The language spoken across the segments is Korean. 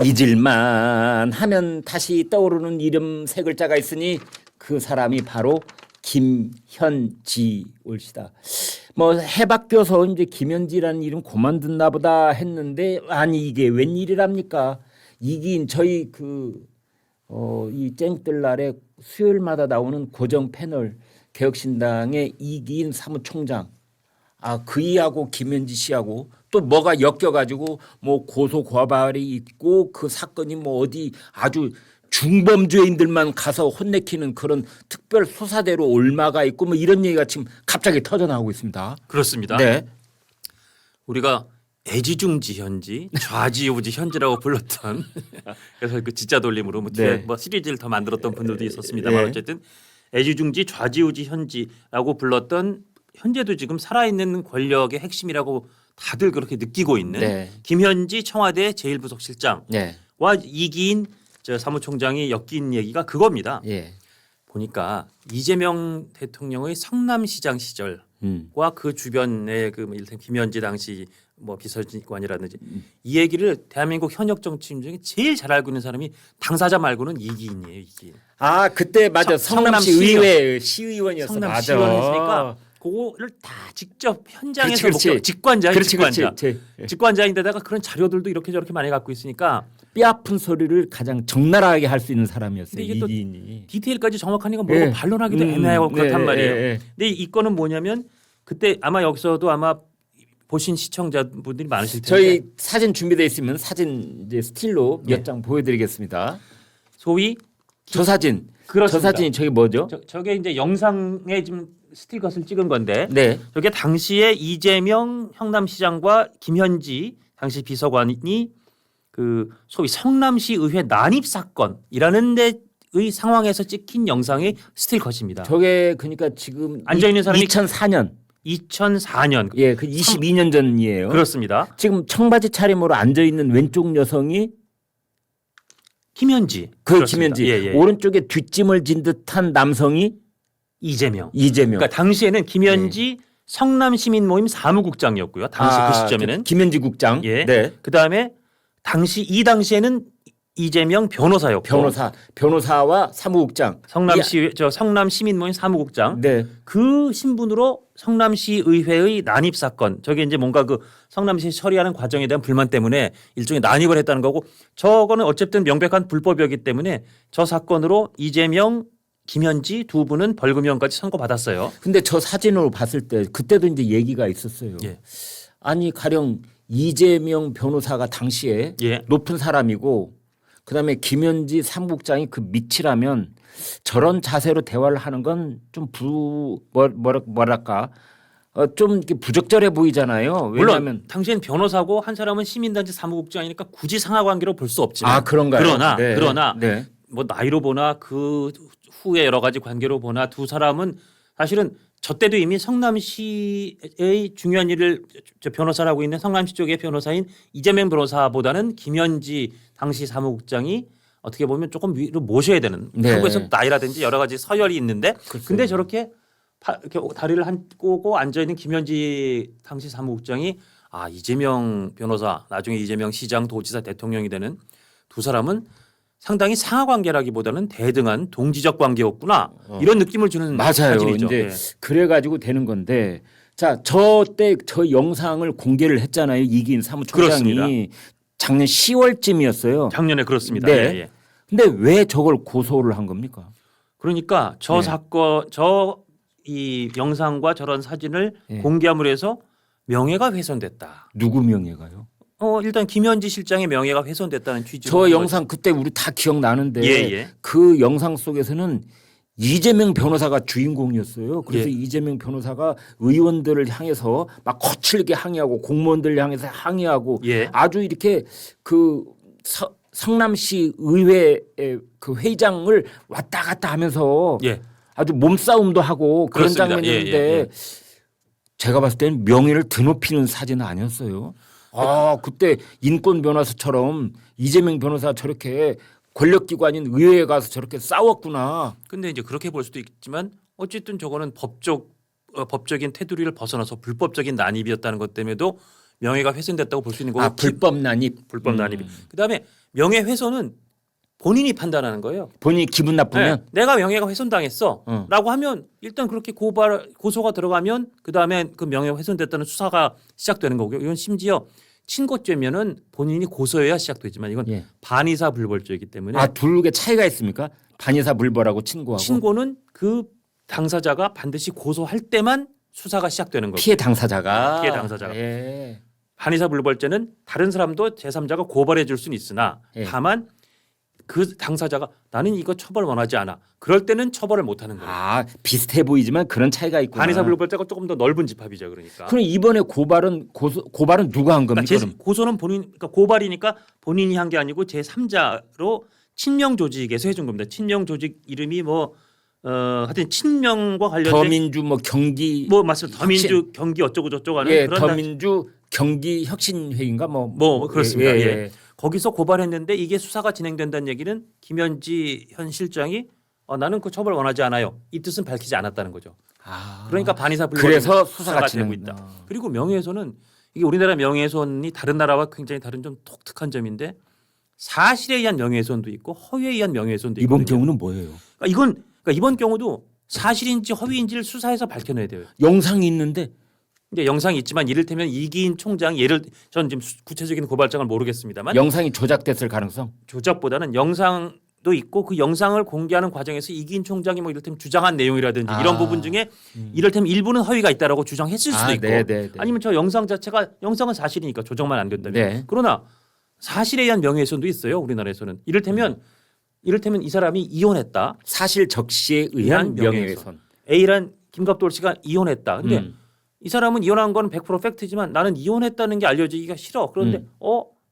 잊을만 하면 다시 떠오르는 이름 세 글자가 있으니 그 사람이 바로 김현지 올시다. 뭐 해박교서 이제 김현지라는 이름 고만 듣나 보다 했는데 아니 이게 웬일이랍니까? 이긴 저희 이 쨍뜰날에 수요일마다 나오는 고정 패널 개혁신당의 이기인 사무총장 그이하고 김현지 씨하고 또 뭐가 엮여가지고 뭐 고소 고발이 있고 그 사건이 뭐 어디 아주 중범죄인들만 가서 혼내키는 그런 특별 수사대로 올마가 있고 뭐 이런 얘기가 지금 갑자기 터져나오고 있습니다. 그렇습니다. 네. 우리가 애지중지현지, 좌지우지현지라고 불렀던 그래서 그 진짜 돌림으로 뭐 뒤에 네. 뭐 시리즈를 더 만들었던 분들도 있었습니다만 네. 어쨌든 애지중지, 좌지우지현지라고 불렀던 현재도 지금 살아있는 권력의 핵심이라고 다들 그렇게 느끼고 있는 네. 김현지 청와대 제1부속실장과 네. 이기인 저 사무총장이 엮인 얘기가 그겁니다. 예. 보니까 이재명 대통령의 성남시장 시절과 그 주변의 그 이를테면 김현지 당시 뭐 비서관이라든지 이 얘기를 대한민국 현역 정치인 중에 제일 잘 알고 있는 사람이 당사자 말고는 이기인이에요. 이기인. 그때 맞아 성남시 의회 시의원이었어. 맞아. 성남시의원이었으니까 그거를 다 직접 현장에서 그렇지. 직관자예요. 그렇지, 직관자. 그렇지. 직관자인데다가 그런 자료들도 이렇게 저렇게 많이 갖고 있으니까 뼈 아픈 소리를 가장 적나라하게 할 수 있는 사람이었어요. 근데 이게 또 이기인이. 디테일까지 정확하니까 뭐고 예. 반론하기도 애매하고 그렇단 예, 말이에요. 예. 근데 이 건은 뭐냐면 그때 아마 여기서도 아마 보신 시청자분들이 많으실 텐데 저희 사진 준비되어 있으면 사진 이제 스틸로 몇 장 보여드리겠습니다. 소위 저 사진. 그렇습니다. 저 사진이 저게 뭐죠? 저게 이제 영상에 지금 스틸컷을 찍은 건데 네. 저게 당시에 이재명 성남시장과 김현지 당시 비서관이 그 소위 성남시 의회 난입 사건이라는 데의 상황에서 찍힌 영상의 스틸컷입니다. 저게 그러니까 지금 앉아 있는 사람이 2004년. 2004년 예, 그 22년 전이에요. 그렇습니다. 지금 청바지 차림으로 앉아 있는 왼쪽 여성이 김현지. 그 그렇습니다. 김현지. 예, 예. 오른쪽에 뒷짐을 진 듯한 남성이 이재명. 이재명. 그러니까 당시에는 김현지 성남시민모임 사무국장이었고요. 당시 그 시점에는 김현지 국장. 예. 네. 그다음에 이 당시에는 이재명 변호사였고 변호사와 사무국장. 성남시민모임 사무국장 네. 그 신분으로 성남시 의회의 난입 사건 저게 이제 뭔가 그 성남시 처리하는 과정에 대한 불만 때문에 일종의 난입을 했다는 거고 저거는 어쨌든 명백한 불법이었기 때문에 저 사건으로 이재명 김현지 두 분은 벌금형까지 선고받았어요. 근데 저 사진으로 봤을 때 그때도 이제 얘기가 있었어요. 예. 아니 가령 이재명 변호사가 당시에 예. 높은 사람이고 그다음에 김현지 사무국장이 그 밑이라면 저런 자세로 대화를 하는 건 좀 뭐랄까 좀 이렇게 부적절해 보이잖아요. 왜냐하면 물론 당시엔 변호사고 한 사람은 시민단체 사무국장이니까 굳이 상하관계로 볼 수 없지만 그런가요? 그러나 네. 뭐 나이로 보나 그 후에 여러 가지 관계로 보나 두 사람은 사실은 저 때도 이미 성남시의 중요한 일을 변호사라고 있는 성남시 쪽의 변호사인 이재명 변호사보다는 김현지 당시 사무국장이 어떻게 보면 조금 위로 모셔야 되는 네. 한국에서 나이라든지 여러 가지 서열이 있는데 근데 저렇게 이렇게 다리를 꼬고 앉아 있는 김현지 당시 사무국장이 이재명 변호사 나중에 이재명 시장 도지사 대통령이 되는 두 사람은 상당히 상하 관계라기보다는 대등한 동지적 관계였구나 이런 느낌을 주는 맞아요. 사진이죠. 이제 예. 그래가지고 되는 건데 자 저때 저 영상을 공개를 했잖아요. 이기인 사무총장이 그렇습니다. 작년 10월쯤이었어요. 작년에 그렇습니다. 네. 예, 예. 근데 왜 저걸 고소를 한 겁니까? 그러니까 저 네. 사건 이 영상과 저런 사진을 네. 공개함으로 해서 명예가 훼손됐다. 누구 명예가요? 일단 김현지 실장의 명예가 훼손됐다는 취지로 저 한 영상 그때 우리 다 기억나는데 예, 예. 그 영상 속에서는 이재명 변호사가 주인공이었어요. 그래서 예. 이재명 변호사가 의원들을 향해서 막 거칠게 항의하고 공무원들을 향해서 항의하고 예. 아주 이렇게 그 성남시 의회 그 회장을 왔다 갔다 하면서 예. 아주 몸싸움도 하고 그런 그렇습니다. 장면이었는데 예, 예, 예. 제가 봤을 때는 명예를 드높이는 사진은 아니었어요. 그때 인권 변호사처럼 이재명 변호사 저렇게 권력기관인 의회에 가서 저렇게 싸웠구나. 근데 이제 그렇게 볼 수도 있지만 어쨌든 저거는 법적인 테두리를 벗어나서 불법적인 난입이었다는 것 때문에도 명예가 훼손됐다고 볼 수 있는 거고 아, 불법 난입. 불법 난입. 그다음에 명예훼손은 본인이 판단하는 거예요. 본인이 기분 나쁘면 네, 내가 명예가 훼손당했어 어. 라고 하면 일단 그렇게 고소가 들어가면 그다음에 그 명예가 훼손됐다는 수사가 시작되는 거고요. 이건 심지어 친고죄면은 본인이 고소해야 시작되지만 이건 예. 반의사 불벌죄이기 때문에 아, 둘게 차이가 있습니까? 반의사 불벌하고 친고하고. 친고는 그 당사자가 반드시 고소할 때만 수사가 시작되는 거고 피해 당사자가. 피해 당사자가. 예. 반의사 불벌죄는 다른 사람도 제3자가 고발해 줄 수는 있으나 예. 다만 그 당사자가 나는 이거 처벌 원하지 않아. 그럴 때는 처벌을 못 하는 거예요. 아, 비슷해 보이지만 그런 차이가 있구나. 반의사 불벌죄가 조금 더 넓은 집합이죠. 그러니까. 그럼 이번에 고발은 누가 한 겁니까? 그러니까 그럼? 고소는 그러니까 고발이니까 본인이 한 게 아니고 제3자로 친명 조직에서 해준 겁니다. 친명 조직 이름이 하여튼 친명과 관련된 더민주 뭐 경기 맞습니다. 더민주 경기 어쩌고 저쩌고 하는 예, 그런 더민주 경기 혁신회의인가 그렇습니다. 예, 예. 거기서 고발했는데 이게 수사가 진행된다는 얘기는 김현지 현 실장이 나는 그 처벌 원하지 않아요. 이 뜻은 밝히지 않았다는 거죠. 아, 그러니까 반의사 불벌 그래서 수사가 되고 진행. 있다. 그리고 명예훼손은 이게 우리나라 명예훼손이 다른 나라와 굉장히 다른 좀 독특한 점인데 사실에 의한 명예훼손도 있고 허위에 의한 명예훼손도 있고 이번 경우는 뭐예요? 그러니까 이번 경우도 사실인지 허위인지를 수사해서 밝혀내야 돼요. 영상이 있는데 이제 영상이 있지만 이를테면 이기인 총장 전 지금 구체적인 고발장을 모르겠습니다만 영상이 조작됐을 가능성. 조작보다는 영상도 있고 그 영상을 공개하는 과정에서 이기인 총장이 이를테면 주장한 내용이라든지 이런 부분 중에 이를테면 일부는 허위가 있다라고 주장했을 수도 있고 네. 아니면 저 영상은 사실이니까 조정만 안 된다면 네. 그러나 사실에 의한 명예훼손도 있어요. 우리나라에서는 이를테면 이 사람이 이혼했다. 사실 적시에 의한 명예훼손. A란 김갑돌 씨가 이혼했다. 근데 음. 이 사람은 이혼한 거는 100% 팩트지만 나는 이혼했다는 게 알려지기가 싫어. 그런데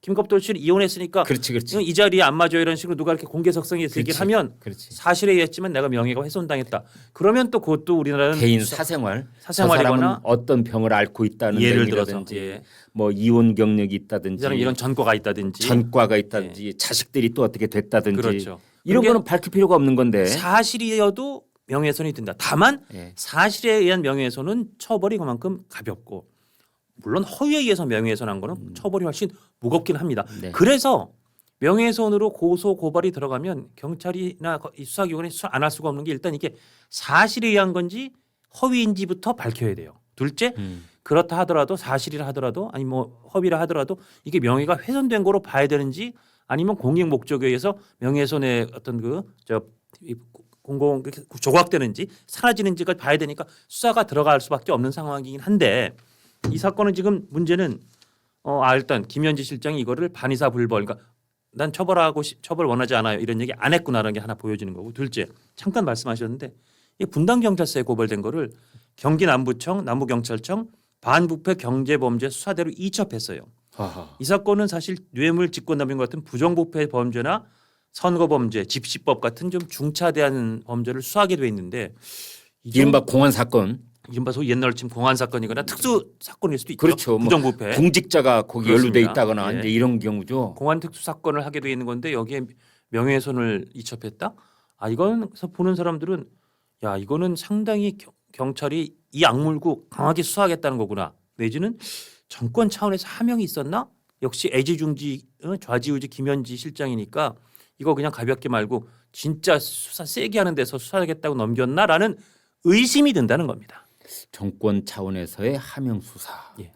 김갑돌 씨를 이혼했으니까 그렇지. 이 자리에 안 맞아 이런 식으로 누가 이렇게 공개석성에 얘기를 그렇지. 하면 그렇지. 사실에 의했지만 내가 명예가 훼손당했다. 그러면 또 그것도 우리나라는 개인 사생활. 사생활이거나 저 사람은 어떤 병을 앓고 있다는 예를 들어서 내용이라든지 뭐 이혼 경력이 이 있다든지 사람 이런 전과가 있다든지 전과가 있다든지 자식들이 또 어떻게 됐다든지 그렇죠. 이런 그게 거는 밝힐 필요가 없는 건데. 사실이어도 명예훼손이 된다. 다만 예. 사실에 의한 명예훼손은 처벌이 그만큼 가볍고 물론 허위에 의해서 명예훼손한 거는 처벌이 훨씬 무겁긴 합니다. 네. 그래서 명예훼손으로 고소 고발이 들어가면 경찰이나 이 수사기관이 수사 안 할 수가 없는 게 일단 이게 사실에 의한 건지 허위인지부터 밝혀야 돼요. 둘째 그렇다 하더라도 사실이라 하더라도 아니 허위라 하더라도 이게 명예가 훼손된 거로 봐야 되는지 아니면 공익 목적에 의해서 명예훼손의 어떤 공공 조각되는지 사라지는지가 봐야 되니까 수사가 들어갈 수밖에 없는 상황이긴 한데 이 사건은 지금 문제는 일단 김현지 실장이 이거를 반의사 불벌 그러니까 난 처벌 원하지 않아요 이런 얘기 안 했구나라는 게 하나 보여지는 거고 둘째 잠깐 말씀하셨는데 이 분당 경찰서에 고발된 거를 경기 남부청 남부경찰청 반부패 경제범죄 수사대로 이첩했어요. 아하. 이 사건은 사실 뇌물 직권남용 같은 부정부패 범죄나 선거범죄, 집시법 같은 좀 중차대한 범죄를 수사하게 돼 있는데 이른바 공안 사건. 이른바 소위 옛날 지금 공안 사건이거나 특수 사건일 수도 있죠. 그렇죠. 부정부패. 공직자가 거기 그렇습니다. 연루돼 있다거나 예. 이제 이런 경우죠. 공안 특수 사건을 하게 돼 있는 건데 여기에 명예훼손을 이첩했다. 이건서 보는 사람들은 야 이거는 상당히 경찰이 이 악물고 강하게 수사하겠다는 거구나. 내지는 정권 차원에서 하명이 있었나? 역시 애지중지 좌지우지 김현지 실장이니까 이거 그냥 가볍게 말고 진짜 수사 세게 하는 데서 수사하겠다고 넘겼나라는 의심이 든다는 겁니다. 정권 차원에서의 하명 수사. 예.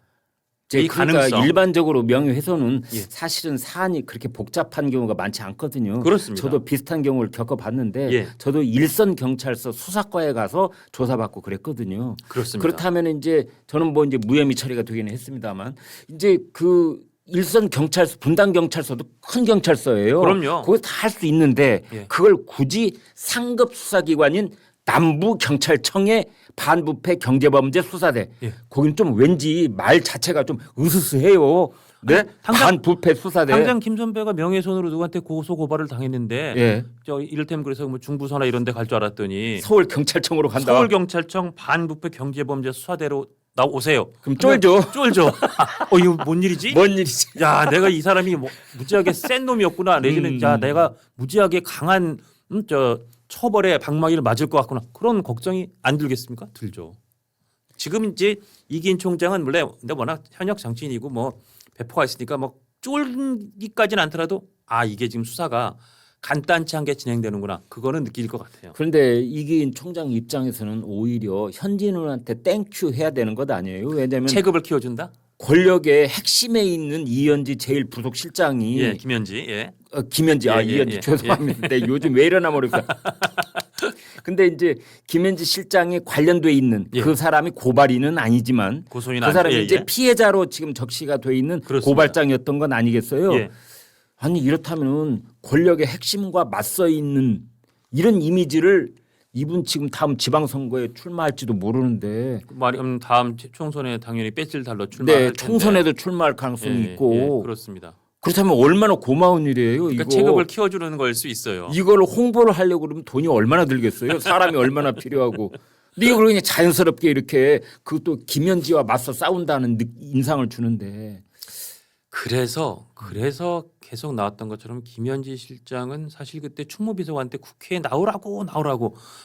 이제 이 그러니까 가능성. 일반적으로 명예훼손은 예. 사실은 사안이 그렇게 복잡한 경우가 많지 않거든요. 그렇습니다. 저도 비슷한 경우를 겪어봤는데 예. 저도 일선 경찰서 수사과에 가서 조사받고 그랬거든요. 그렇습니다. 그렇다면 이제 저는 뭐 이제 무혐의 처리가 되기는 했습니다만 이제 그 일선 경찰서 분당 경찰서도 큰 경찰서예요. 그럼요. 거기 다 할 수 있는데 예. 그걸 굳이 상급 수사기관인 남부 경찰청의 반부패 경제범죄 수사대 예. 거기는 좀 왠지 말 자체가 좀 으스스해요. 네, 반부패 수사대. 당장 김 선배가 명예훼손으로 누구한테 고소 고발을 당했는데 예. 저 이를테면 그래서 뭐 중부서나 이런 데 갈 줄 알았더니 서울 경찰청으로 간다. 서울경찰청 반부패 경제범죄 수사대로 오세요. 그럼 쫄죠. 쫄죠. 이거 뭔 일이지? 뭔 일이지? 야, 내가 이 사람이 무지하게 센 놈이었구나. 내지는 야, 내가 무지하게 강한 처벌에 방망이를 맞을 것 같구나. 그런 걱정이 안 들겠습니까? 들죠. 지금 이제 이기인 총장은 원래 근데 워낙 현역 정치인이고 뭐 배포가 있으니까 뭐 쫄기까지는 않더라도 아 이게 지금 수사가 간단치 않게 진행되는구나 그거는 느낄 것 같아요. 그런데 이기인 총장 입장에서는 오히려 현진우한테 땡큐 해야 되는 것 아니에요? 왜냐하면 체급을 키워준다. 권력의 핵심에 있는 이현지 제일 부속실장이 예, 김현지. 예. 김현지 예, 이현지 예. 죄송합니다. 근데 요즘 왜 이러나 모르겠어요. 근데 이제 김현지 실장이 관련돼 있는 예. 그 사람이 고발인은 아니지만 고소인 그 사람이 예, 이제 예. 피해자로 지금 적시가 돼 있는 그렇습니다. 고발장이었던 건 아니겠어요? 예. 아니 이렇다면은 권력의 핵심과 맞서 있는 이런 이미지를 이분 지금 다음 지방선거에 출마할지도 모르는데 말이 다음 총선에 당연히 배지를 달러 출마할 네 텐데. 총선에도 출마할 가능성이 예, 있고 예, 그렇습니다. 그렇다면 얼마나 고마운 일이에요. 그러니까 이거 체급을 키워주는 걸 수 있어요. 이걸 홍보를 하려고 그러면 돈이 얼마나 들겠어요. 사람이 얼마나 필요하고. 근데 이걸 그냥 자연스럽게 이렇게 그것도 김현지와 맞서 싸운다는 인상을 주는데 그래서 계속 나왔던 것처럼 김현지 실장은 사실 그때 충무비서관 때 국회에 나오라고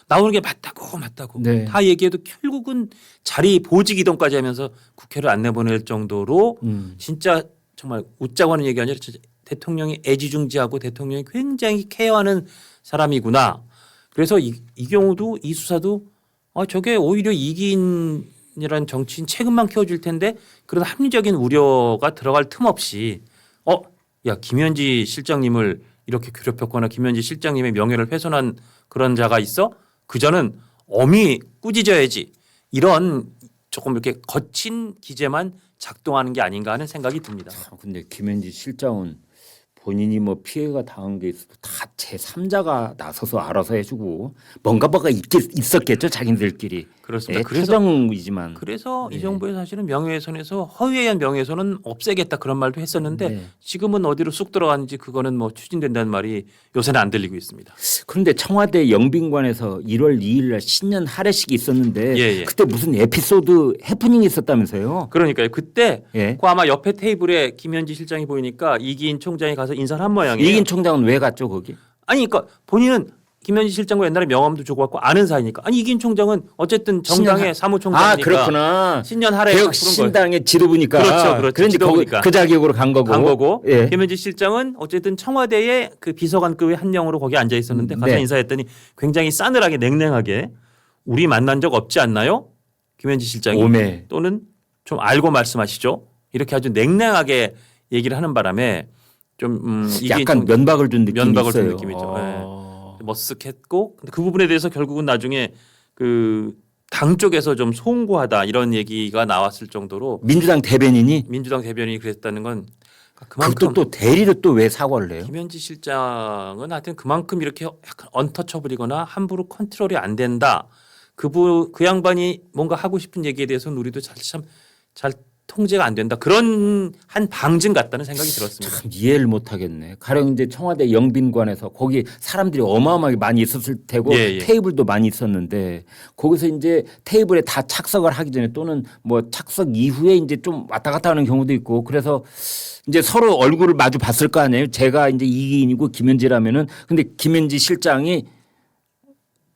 나오는 게 맞다고 네. 다 얘기해도 결국은 자리 보직 이동까지 하면서 국회를 안 내보낼 정도로 진짜 정말 웃자고 하는 얘기 아니라 진짜 대통령이 애지중지하고 대통령이 굉장히 케어하는 사람이구나. 그래서 이 경우도 이 수사도 저게 오히려 이기인이라는 정치인 체급만 키워줄 텐데 그런 합리적인 우려가 들어갈 틈 없이 야 김현지 실장님을 이렇게 괴롭혔거나 김현지 실장님의 명예를 훼손한 그런 자가 있어? 그자는 엄히 꾸짖어야지. 이런 조금 이렇게 거친 기재만 작동하는 게 아닌가 하는 생각이 듭니다. 근데 김현지 실장은 본인이 뭐 피해가 당한 게 있어도 다 제3자가 나서서 알아서 해주고 뭔가 있었겠죠 자기들끼리. 그렇습니다. 예, 그래서 추정이지만. 이 정부의 사실은 명예훼손에서 허위에 의한 명예훼손은 없애겠다 그런 말도 했었는데 네. 지금은 어디로 쑥 들어가는지 그거는 뭐 추진된다는 말이 요새는 안 들리고 있습니다. 그런데 청와대 영빈관에서 1월 2일 날 신년 할애식이 있었는데 예, 예. 그때 무슨 에피소드 해프닝이 있었다면서요? 그러니까요. 그때 예. 그 아마 옆에 테이블에 김현지 실장이 보이니까 이기인 총장이 가서 인사를 한 모양이에요. 이긴 총장은 왜 갔죠 거기? 아니 그러니까 본인은 김현지 실장과 옛날에 명함도 주고받고 아는 사이니까 아니 이기인 총장은 어쨌든 정당의 사무총장이니까 그렇구나. 신년 할애 개혁 부른 걸 신당의 지도부니까. 그렇죠. 그런지 지도부니까. 그 자격으로 간 거고. 예. 김현지 실장은 어쨌든 청와대의 그 비서관급의 한 명으로 거기 앉아 있었는데 가서 네. 인사했더니 굉장히 싸늘하게 냉랭하게 우리 만난 적 없지 않나요? 김현지 실장이 오메. 또는 좀 알고 말씀하시죠. 이렇게 아주 냉랭하게 얘기를 하는 바람에 좀 이게 약간 좀 면박을 준 느낌이 면박을 준 있어요. 느낌이죠. 머쓱했고 근데 그 부분에 대해서 결국은 나중에 그 당 쪽에서 좀 송구하다 이런 얘기가 나왔을 정도로 민주당 대변인이 민주당 대변인이 그랬다는 건 그것도 그만큼 또 대리로 또 왜 사과를 해요? 김현지 실장은 하여튼 그만큼 이렇게 약간 언터처블이거나 함부로 컨트롤이 안 된다. 그 양반이 뭔가 하고 싶은 얘기에 대해서는 우리도 참 잘 통제가 안 된다. 그런 한 방증 같다는 생각이 들었습니다. 참 이해를 못 하겠네. 가령 이제 청와대 영빈관에서 거기 사람들이 어마어마하게 많이 있었을 테고 예. 테이블도 많이 있었는데 거기서 이제 테이블에 다 착석을 하기 전에 또는 뭐 착석 이후에 이제 좀 왔다 갔다 하는 경우도 있고 그래서 이제 서로 얼굴을 마주 봤을 거 아니에요. 제가 이제 이기인이고 김현지라면은 근데 김현지 실장이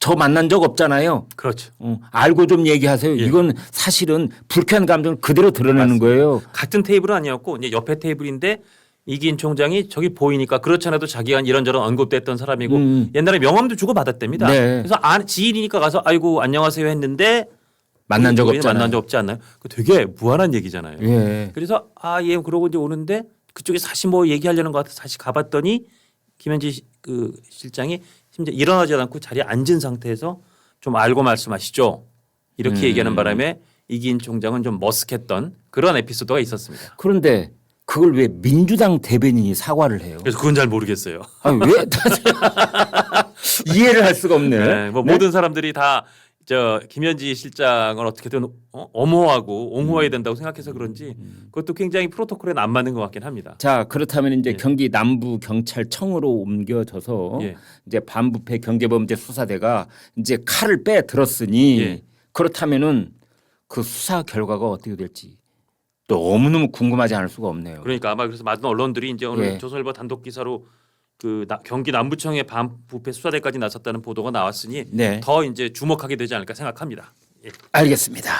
저 만난 적 없잖아요. 그렇죠. 알고 좀 얘기하세요. 예. 이건 사실은 불쾌한 감정을 그대로 드러내는 맞습니다. 거예요. 같은 테이블은 아니었고 이제 옆에 테이블인데 이기인 총장이 저기 보이니까 그렇잖아도 자기가 이런저런 언급됐던 사람이고 옛날에 명함도 주고 받았답니다. 네. 그래서 지인이니까 가서 아이고 안녕하세요 했는데 만난 적 우리는 없잖아요. 만난 적 없지 않나요? 그 되게 무한한 얘기잖아요. 예. 그래서 예 그러고 이제 오는데 그쪽에 다시 뭐 얘기하려는 것 같아서 다시 가봤더니 김현지 그 실장이 심지어 일어나지 않고 자리에 앉은 상태에서 좀 알고 말씀하시죠. 이렇게 얘기하는 바람에 이기인 총장은 좀 머쓱했던 그런 에피소드가 있었습니다. 그런데 그걸 왜 민주당 대변인이 사과를 해요? 그래서 그건 잘 모르겠어요. 아니, 왜 이해를 할 수가 없네. 네, 뭐 네? 모든 사람들이 다 김현지 실장을 어떻게든 엄호하고 옹호해야 된다고 생각해서 그런지 그것도 굉장히 프로토콜에 안 맞는 것 같긴 합니다. 자 그렇다면 이제 예. 경기 남부 경찰청으로 옮겨져서 예. 이제 반부패 경제범죄 수사대가 이제 칼을 빼 들었으니 예. 그렇다면은 그 수사 결과가 어떻게 될지 너무너무 궁금하지 않을 수가 없네요. 그러니까 아마 그래서 많은 언론들이 이제 오늘 예. 조선일보 단독 기사로 그 경기 남부청의 반부패 수사대까지 나섰다는 보도가 나왔으니 네, 더 이제 주목하게 되지 않을까 생각합니다. 예. 알겠습니다.